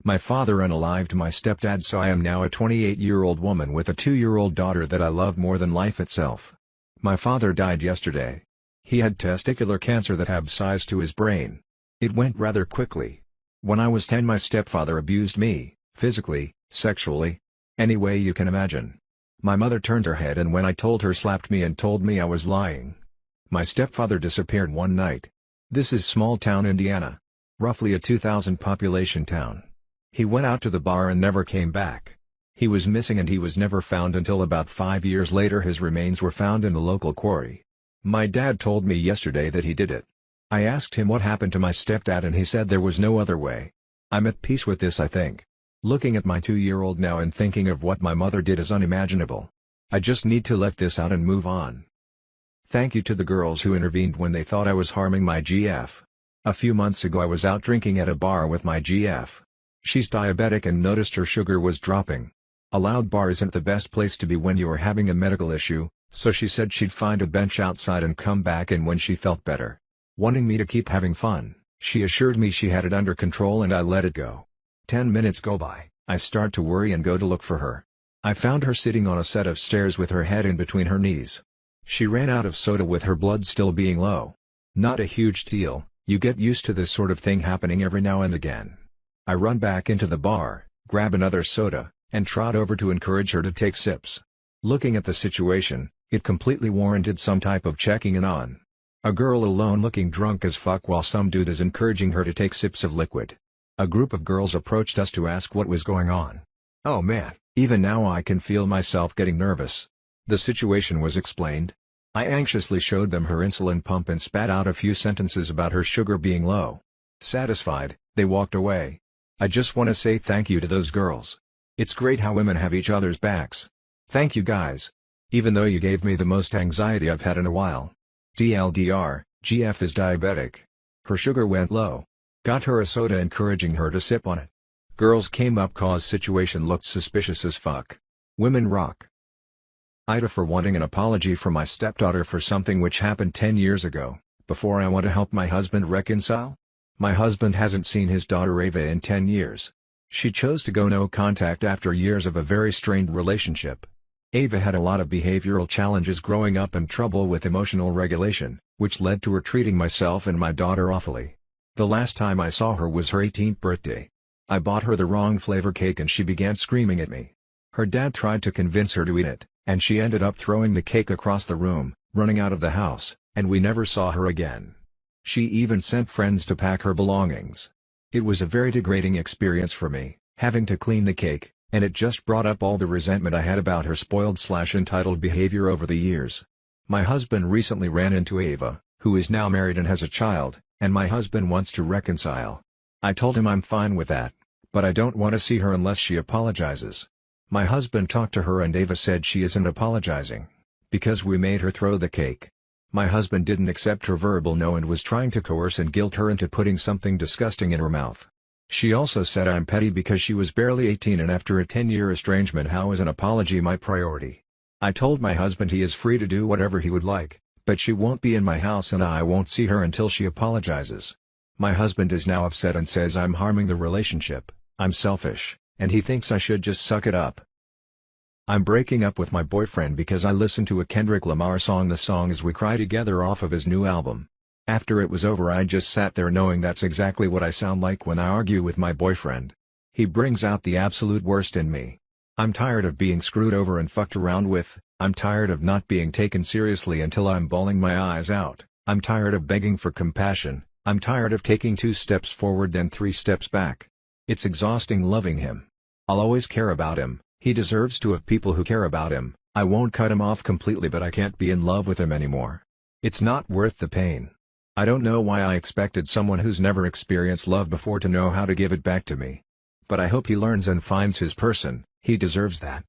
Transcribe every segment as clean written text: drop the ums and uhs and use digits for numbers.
My father unalived my stepdad, so I am now a 28-year-old woman with a 2-year-old daughter that I love more than life itself. My father died yesterday. He had testicular cancer that had size to his brain. It went rather quickly. When I was 10, my stepfather abused me, physically, sexually. Any way you can imagine. My mother turned her head and when I told her slapped me and told me I was lying. My stepfather disappeared one night. This is small town Indiana. Roughly a 2,000 population town. He went out to the bar and never came back. He was missing and he was never found until about 5 years later his remains were found in the local quarry. My dad told me yesterday that he did it. I asked him what happened to my stepdad and he said there was no other way. I'm at peace with this, I think. Looking at my 2-year-old now and thinking of what my mother did is unimaginable. I just need to let this out and move on. Thank you to the girls who intervened when they thought I was harming my GF. A few months ago I was out drinking at a bar with my GF. She's diabetic and noticed her sugar was dropping. A loud bar isn't the best place to be when you are having a medical issue, so she said she'd find a bench outside and come back in when she felt better. Wanting me to keep having fun, she assured me she had it under control and I let it go. 10 minutes go by, I start to worry and go to look for her. I found her sitting on a set of stairs with her head in between her knees. She ran out of soda with her blood still being low. Not a huge deal, you get used to this sort of thing happening every now and again. I run back into the bar, grab another soda, and trot over to encourage her to take sips. Looking at the situation, it completely warranted some type of checking in on. A girl alone looking drunk as fuck while some dude is encouraging her to take sips of liquid. A group of girls approached us to ask what was going on. Oh man, even now I can feel myself getting nervous. The situation was explained. I anxiously showed them her insulin pump and spat out a few sentences about her sugar being low. Satisfied, they walked away. I just want to say thank you to those girls. It's great how women have each other's backs. Thank you guys. Even though you gave me the most anxiety I've had in a while. TLDR, GF is diabetic. Her sugar went low. Got her a soda encouraging her to sip on it. Girls came up cause situation looked suspicious as fuck. Women rock. Ida for wanting an apology from my stepdaughter for something which happened 10 years ago, before I want to help my husband reconcile. My husband hasn't seen his daughter Ava in 10 years. She chose to go no contact after years of a very strained relationship. Ava had a lot of behavioral challenges growing up and trouble with emotional regulation, which led to her treating myself and my daughter awfully. The last time I saw her was her 18th birthday. I bought her the wrong flavor cake and she began screaming at me. Her dad tried to convince her to eat it, and she ended up throwing the cake across the room, running out of the house, and we never saw her again. She even sent friends to pack her belongings. It was a very degrading experience for me, having to clean the cake, and it just brought up all the resentment I had about her spoiled/entitled behavior over the years. My husband recently ran into Ava, who is now married and has a child, and my husband wants to reconcile. I told him I'm fine with that, but I don't want to see her unless she apologizes. My husband talked to her and Ava said she isn't apologizing, because we made her throw the cake. My husband didn't accept her verbal no and was trying to coerce and guilt her into putting something disgusting in her mouth. She also said I'm petty because she was barely 18 and after a 10-year estrangement how is an apology my priority? I told my husband he is free to do whatever he would like, but she won't be in my house and I won't see her until she apologizes. My husband is now upset and says I'm harming the relationship, I'm selfish, and he thinks I should just suck it up. I'm breaking up with my boyfriend because I listened to a Kendrick Lamar song, The Song As We Cry Together, off of his new album. After it was over I just sat there knowing that's exactly what I sound like when I argue with my boyfriend. He brings out the absolute worst in me. I'm tired of being screwed over and fucked around with, I'm tired of not being taken seriously until I'm bawling my eyes out, I'm tired of begging for compassion, I'm tired of taking 2 steps forward then 3 steps back. It's exhausting loving him. I'll always care about him. He deserves to have people who care about him. I won't cut him off completely but I can't be in love with him anymore. It's not worth the pain. I don't know why I expected someone who's never experienced love before to know how to give it back to me. But I hope he learns and finds his person, he deserves that.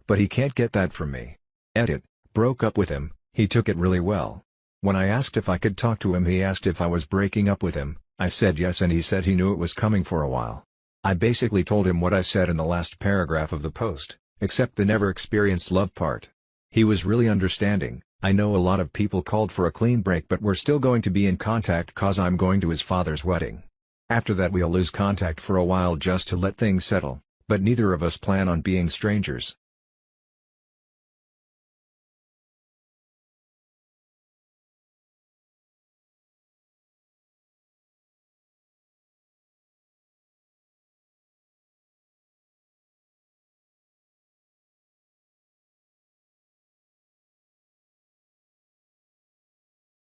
But he can't get that from me. Edit, broke up with him, he took it really well. When I asked if I could talk to him he asked if I was breaking up with him, I said yes and he said he knew it was coming for a while. I basically told him what I said in the last paragraph of the post, except the never experienced love part. He was really understanding. I know a lot of people called for a clean break but we're still going to be in contact cause I'm going to his father's wedding. After that we'll lose contact for a while just to let things settle, but neither of us plan on being strangers.